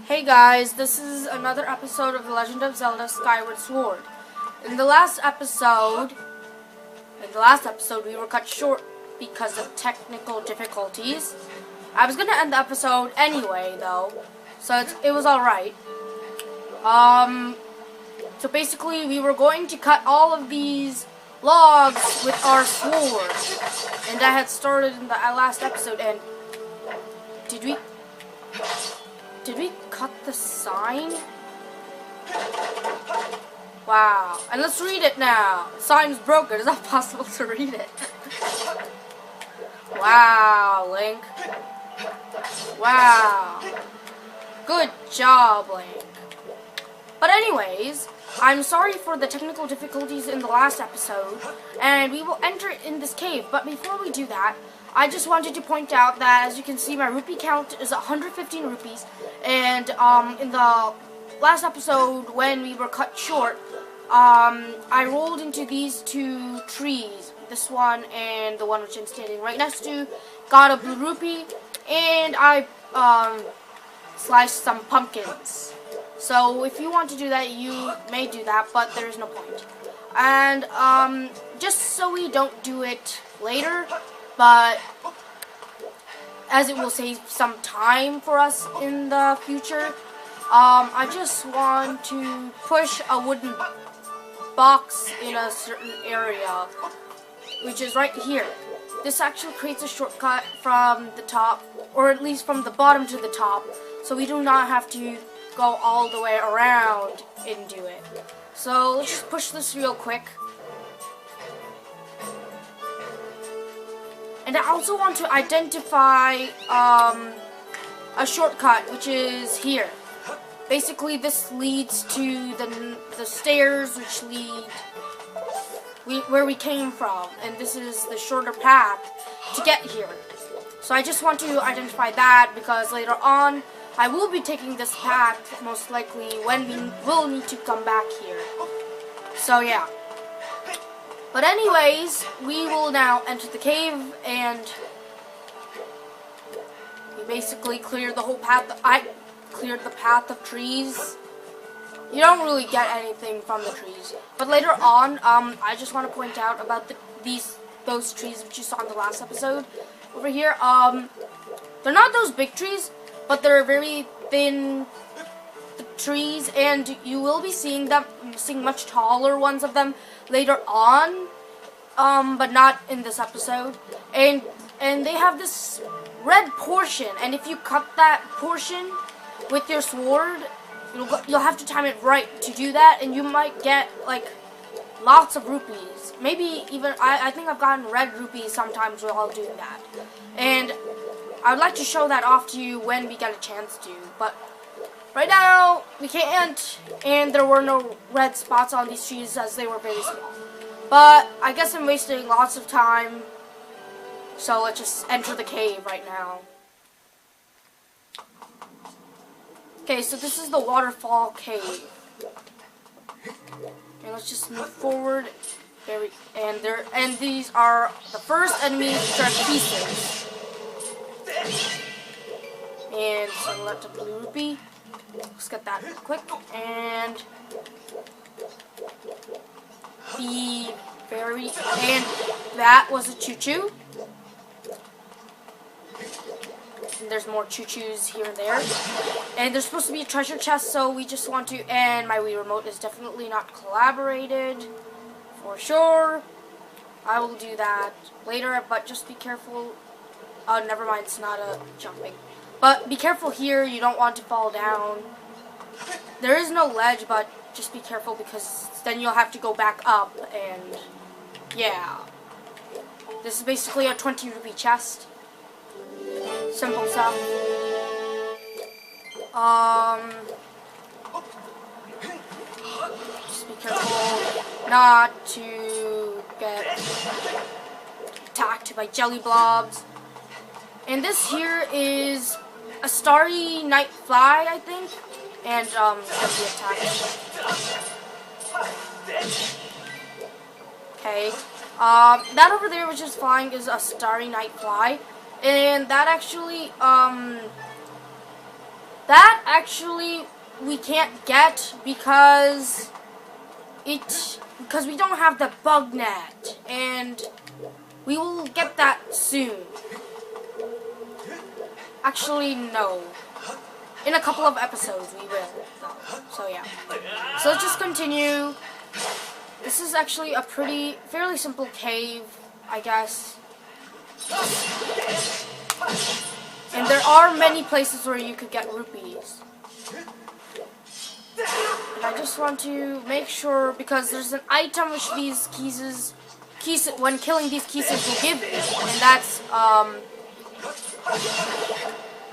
Hey guys, this is another episode of The Legend of Zelda Skyward Sword. In the last episode we were cut short because of technical difficulties. I was going to end the episode anyway though, so it was alright. So basically we were going to cut all of these logs with our sword. And I had started in the last episode, and did we cut the sign? Wow. And let's read it now. The sign's broken. It's not possible to read it. Wow, Link. Wow. Good job, Link. But anyways, I'm sorry for the technical difficulties in the last episode, and we will enter in this cave. But before we do that, I just wanted to point out that, as you can see, my rupee count is 115 rupees, and in the last episode, when we were cut short, I rolled into these two trees, this one and the one which I'm standing right next to, got a blue rupee, and I sliced some pumpkins. So if you want to do that, you may do that, but there's no point. And just so we don't do it later, but as it will save some time for us in the future, I just want to push a wooden box in a certain area, which is right here. This actually creates a shortcut from the top, or at least from the bottom to the top, so we do not have to go all the way around and do it. So let's just push this real quick. And I also want to identify a shortcut, which is here. Basically, this leads to the stairs which lead where we came from, and this is the shorter path to get here. So I just want to identify that, because later on I will be taking this path most likely when we will need to come back here. So yeah. But anyways, we will now enter the cave, and we basically cleared the whole path. I cleared the path of trees. You don't really get anything from the trees. But later on, I just want to point out about those trees which you saw in the last episode. Over here, they're not those big trees, but they're very thin trees, and you will be seeing much taller ones of them later on, but not in this episode. And they have this red portion, and if you cut that portion with your sword, you'll have to time it right to do that, and you might get like lots of rupees. Maybe even I think I've gotten red rupees sometimes while doing that, and I would like to show that off to you when we get a chance to, but right now we can't, and there were no red spots on these trees as they were very small. But I guess I'm wasting lots of time, so let's just enter the cave right now. Okay, so this is the waterfall cave. And let's just move forward. And these are the first enemies, which are pieces. And select a blue rupee. Let's get that real quick. And and that was a choo-choo. And there's more choo-choos here and there. And there's supposed to be a treasure chest, so we just want to, and my Wii Remote is definitely not collaborated, for sure. I will do that later, but just be careful. Oh, never mind, it's not a jumping. But be careful here, you don't want to fall down. There is no ledge, but just be careful, because then you'll have to go back up, and yeah. This is basically a 20 rupee chest. Simple stuff. Just be careful not to get attacked by jelly blobs. And this here is a starry night fly, I think, and be attacked. Okay, that over there which is flying is a starry night fly, and that actually That actually we can't get because we don't have the bug net, and we will get that soon. Actually, no. In a couple of episodes we will, though. So yeah. So let's just continue. This is actually a fairly simple cave, I guess. And there are many places where you could get rupees. And I just want to make sure, because there's an item which these keys, when killing these keys will give you, and that's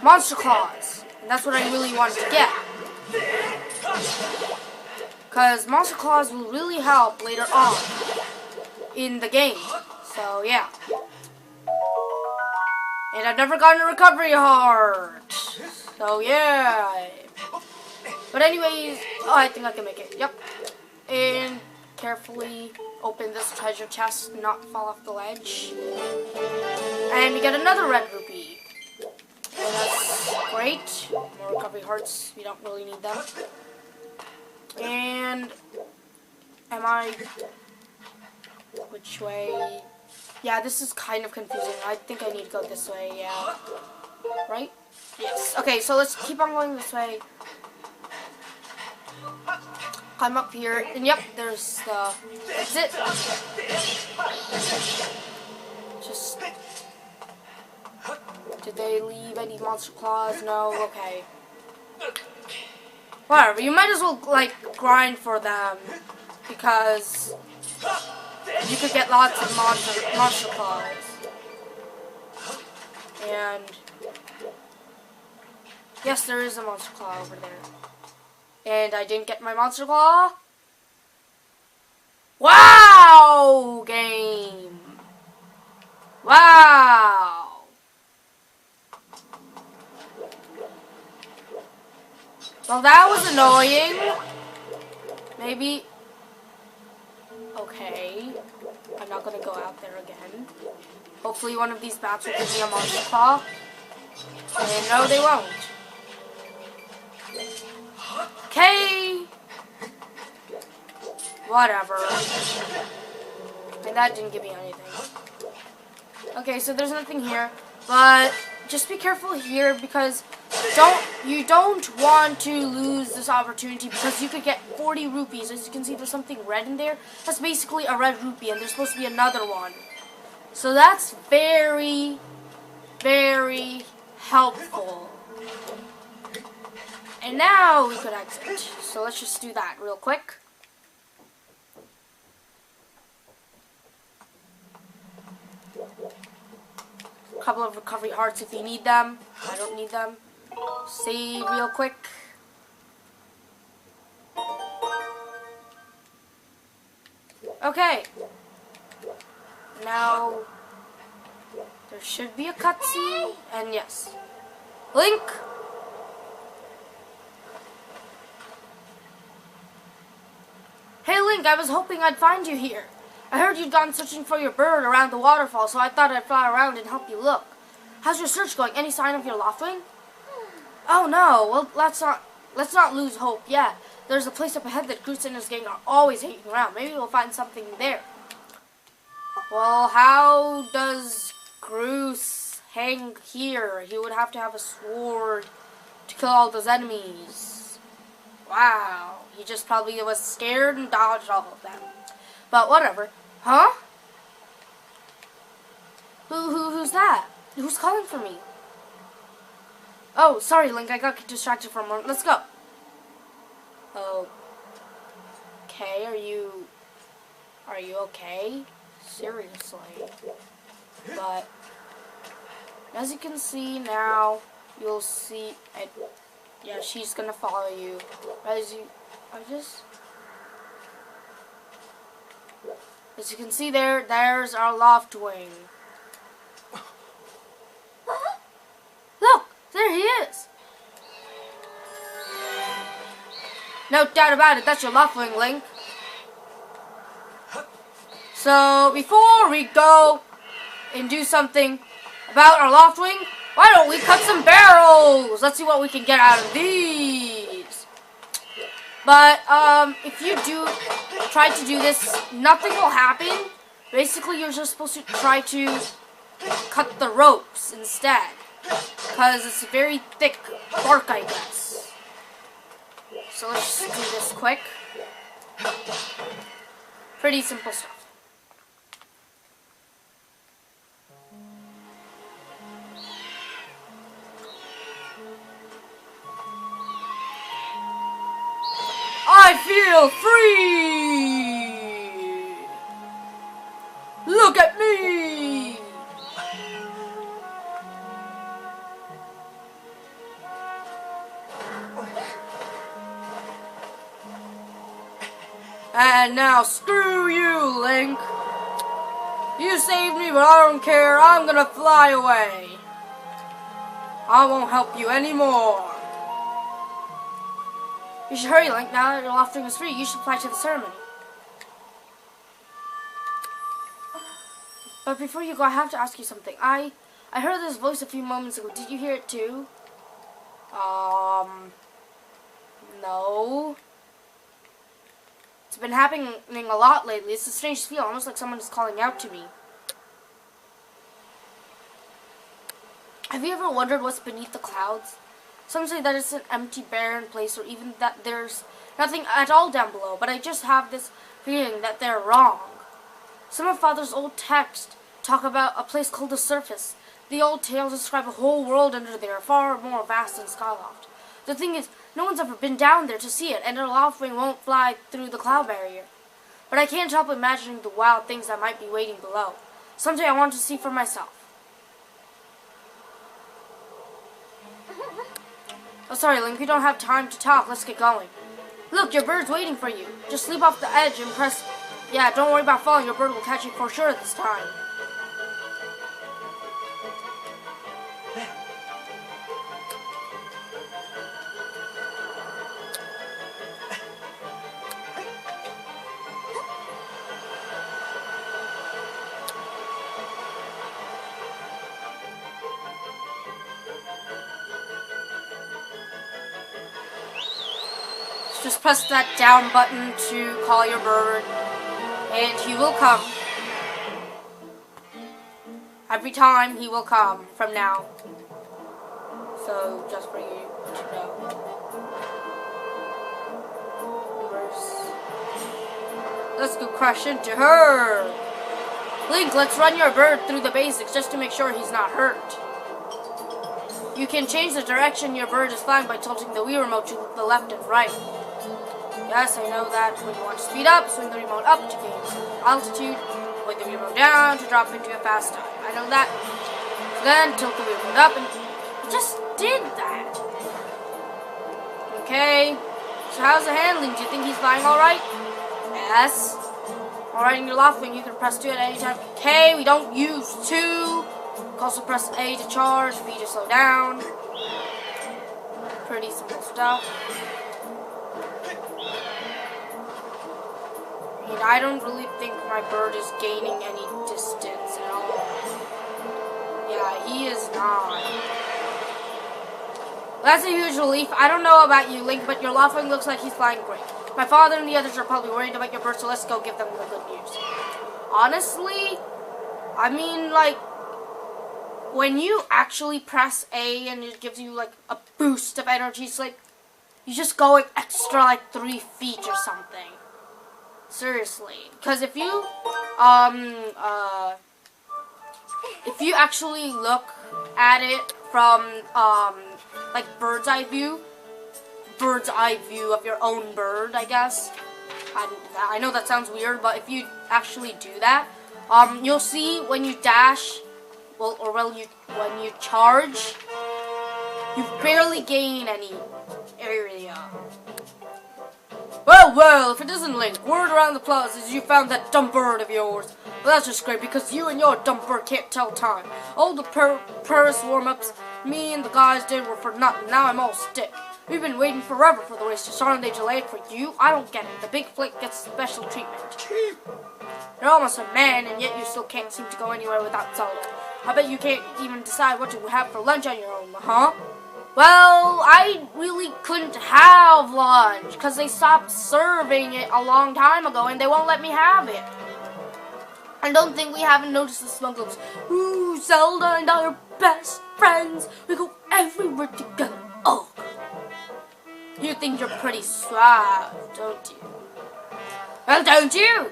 monster claws. And that's what I really wanted to get. Because monster claws will really help later on in the game. So yeah. And I've never gotten a recovery heart. So yeah. But anyways, oh, I think I can make it. Yep. And carefully open this treasure chest, not fall off the ledge. And we get another red rupee. And that's great. More recovery hearts. We don't really need them. And which way? Yeah, this is kind of confusing. I think I need to go this way, yeah. Right? Yes. Okay, so let's keep on going this way. Climb up here, and yep, there's the exit. Just... Did they leave any monster claws? No? Okay. Whatever, you might as well, like, grind for them, because you could get lots of monster claws. And yes, there is a monster claw over there. And I didn't get my monster claw. Wow, game. Wow. Well, that was annoying. Maybe. Okay. I'm not gonna go out there again. Hopefully one of these bats will give me a monster claw. And no, they won't. Okay. Whatever. And that didn't give me anything. Okay, so there's nothing here. But just be careful here, because you don't want to lose this opportunity, because you could get 40 rupees. As you can see, there's something red in there. That's basically a red rupee, and there's supposed to be another one. So that's very, very helpful. And now we could exit. So let's just do that real quick. A couple of recovery hearts if you need them. I don't need them. Save real quick. Okay. Now there should be a cutscene, and yes. Link. Hey Link, I was hoping I'd find you here. I heard you'd gone searching for your bird around the waterfall, so I thought I'd fly around and help you look. How's your search going? Any sign of your Loftwing? Oh no, well let's not lose hope yet. There's a place up ahead that Groot and his gang are always hanging around. Maybe we'll find something there. Well, how does Groot hang here? He would have to have a sword to kill all those enemies. Wow, he just probably was scared and dodged all of them. But whatever. Huh? Who's that? Who's calling for me? Oh, sorry, Link. I got distracted for a moment. Let's go. Okay, are you okay? Seriously. But as you can see now, you'll see it. Yeah, she's gonna follow you. As you can see there's our Loftwing. Look, there he is. No doubt about it, that's your Loftwing, Link. So before we go and do something about our Loftwing, Why don't we cut some barrels? Let's see what we can get out of these. But, if you do try to do this, nothing will happen. Basically, you're just supposed to try to cut the ropes instead. Because it's very thick bark, I guess. So let's just do this quick. Pretty simple stuff. I feel free! Look at me! And now, screw you, Link! You saved me, but I don't care. I'm gonna fly away. I won't help you anymore. You should hurry, Link. Now that your Loftwing is free, you should fly to the ceremony. But before you go, I have to ask you something. I heard this voice a few moments ago. Did you hear it too? No. It's been happening a lot lately. It's a strange feel, almost like someone is calling out to me. Have you ever wondered what's beneath the clouds? Some say that it's an empty, barren place, or even that there's nothing at all down below, but I just have this feeling that they're wrong. Some of Father's old texts talk about a place called the Surface. The old tales describe a whole world under there, far more vast than Skyloft. The thing is, no one's ever been down there to see it, and our Loftwing won't fly through the cloud barrier. But I can't help imagining the wild things that might be waiting below. Someday I want to see for myself. Oh, sorry, Link, we don't have time to talk. Let's get going. Look, your bird's waiting for you. Just leap off the edge and press... Yeah, don't worry about falling. Your bird will catch you for sure this time. Just press that down button to call your bird, and he will come. Every time he will come from now. So, just for you to know. Let's go crash into her. Link, let's run your bird through the basics just to make sure he's not hurt. You can change the direction your bird is flying by tilting the Wii remote to the left and right. Yes, I know that. When you want to speed up, swing the remote up to gain altitude. Swing the remote down to drop into a fast time. I know that. So then, tilt the remote up, and it just did that. Okay. So how's the handling? Do you think he's flying alright? Yes. Alright, in your Loftwing, you can press 2 at any time. Okay, we don't use 2. You can also press A to charge, B to slow down. Pretty simple stuff. And I don't really think my bird is gaining any distance at all. Yeah, he is not. That's a huge relief. I don't know about you, Link, but your Loftwing looks like he's flying great. My father and the others are probably worried about your bird, so let's go give them the good news. Honestly, I mean, like, when you actually press A and it gives you, like, a boost of energy, it's like, you just go like, extra, like, 3 feet or something. Seriously. Because if you actually look at it from, like, bird's eye view of your own bird, I guess. I know that sounds weird, but if you actually do that, you'll see when you dash, well, or when you charge, you barely gain any area. Well, if it isn't Link, word around the plaza is you found that dumb bird of yours. Well, that's just great, because you and your dumb bird can't tell time. All the Paris warm-ups me and the guys did were for nothing. Now I'm all stick. We've been waiting forever for the race to start, and they delayed for you. I don't get it. The big flake gets special treatment. You're almost a man, and yet you still can't seem to go anywhere without Zelda. I bet you can't even decide what to have for lunch on your own, huh? Well, I really couldn't have lunch because they stopped serving it a long time ago and they won't let me have it. I don't think we haven't noticed the smugglers. Ooh, Zelda and I are best friends. We go everywhere together. Oh, you think you're pretty suave, don't you? Well, don't you?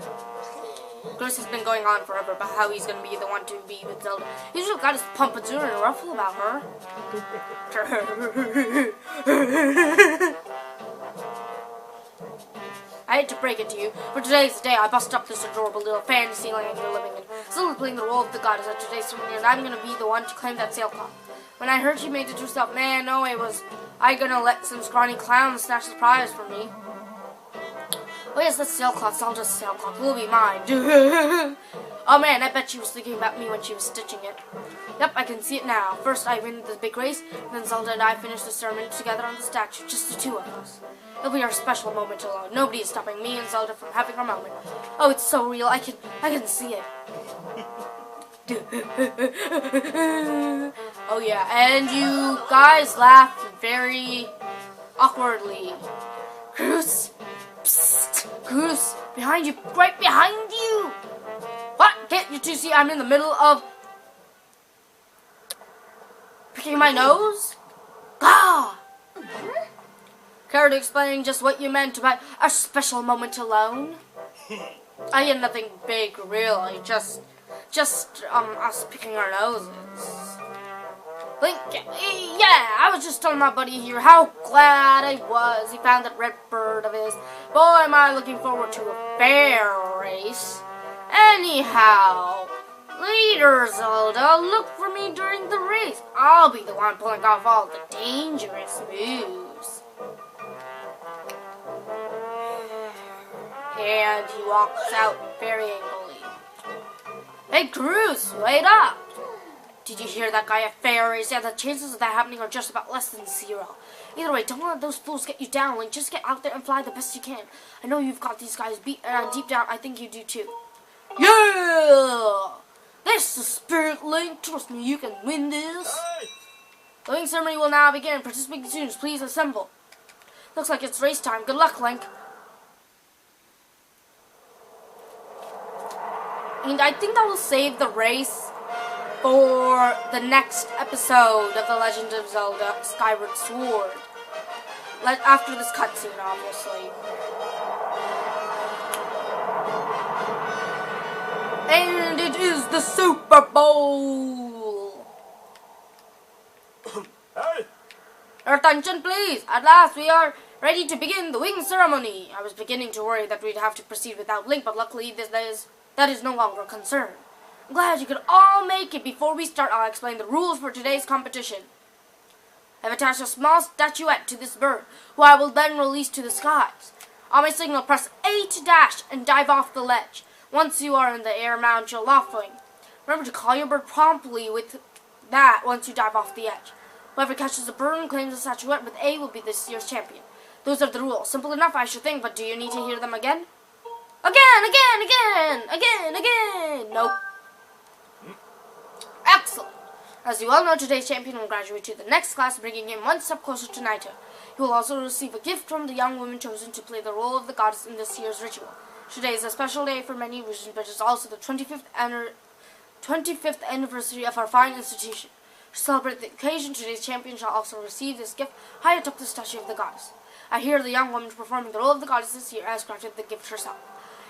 This has been going on forever about how he's going to be the one to be with Zelda. He's just got his pompadour and a ruffle about her. I hate to break it to you, but today's the day I bust up this adorable little fantasy land you're living in. Zelda's playing the role of the goddess at today's ceremony, and I'm going to be the one to claim that sailcloth. When I heard she made it herself, man, no way was I going to let some scrawny clown snatch the prize from me. Oh yes, that's sailcloth. Zelda's sailcloth will be mine. Oh man, I bet she was thinking about me when she was stitching it. Yep, I can see it now. First I win the big race, and then Zelda and I finish the ceremony together on the statue, just the two of us. It'll be our special moment alone. Nobody is stopping me and Zelda from having our moment. Oh, it's so real. I can see it. Oh yeah, and you guys laughed very awkwardly. Goose. Psst, Goose, behind you, right behind you! What? Can't you two see I'm in the middle of picking my nose? Ah! Care to explain just what you meant by a special moment alone? I had nothing big, really, just us picking our noses. Link, yeah, I was just telling my buddy here how glad I was he found that red bird of his. Boy, am I looking forward to a fair race. Anyhow, later, Zelda, look for me during the race. I'll be the one pulling off all the dangerous moves. And he walks out very angrily. Hey, Cruz, wait up! Did you hear that guy at fair race? Yeah, the chances of that happening are just about less than 0. Either way, don't let those fools get you down, Link. Just get out there and fly the best you can. I know you've got these guys beat, and deep down, I think you do too. Yeah! That's the spirit, Link. Trust me, you can win this. The Link ceremony will now begin. Participating students, please assemble. Looks like it's race time. Good luck, Link. And I think I will save the race for the next episode of The Legend of Zelda Skyward Sword. After this cutscene, obviously. And it is the Super Bowl! Hey! Attention, please! At last, we are ready to begin the wing ceremony. I was beginning to worry that we'd have to proceed without Link, but luckily that is no longer a concern. I'm glad you could all make it. Before we start, I'll explain the rules for today's competition. I've attached a small statuette to this bird, who I will then release to the skies. On my signal, press A to dash and dive off the ledge. Once you are in the air, mount your Loftwing. Remember to call your bird promptly with that once you dive off the edge. Whoever catches the bird and claims the statuette with A will be this year's champion. Those are the rules. Simple enough, I should think, but do you need to hear them again? Again! Nope. Excellent. As you all know, today's champion will graduate to the next class, bringing him one step closer to knighthood. He will also receive a gift from the young woman chosen to play the role of the goddess in this year's ritual. Today is a special day for many reasons, but it's also the 25th anniversary of our fine institution. To celebrate the occasion, today's champion shall also receive this gift high atop the statue of the goddess. I hear the young woman performing the role of the goddess this year has crafted the gift herself.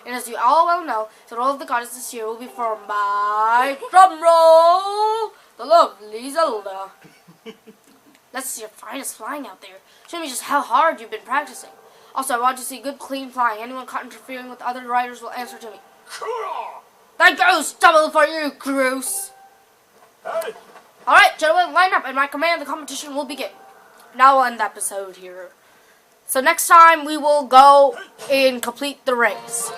And as you all well know, the role of the goddess this year will be performed by, drumroll, the lovely Zelda. Let's see your finest flying out there. Show me just how hard you've been practicing. Also, I want to see good, clean flying. Anyone caught interfering with other riders will answer to me. That goes double for you, Groose. Hey! Alright, gentlemen, line up. At my command, the competition will begin. Now we'll end the episode here. So next time, we will go and complete the race.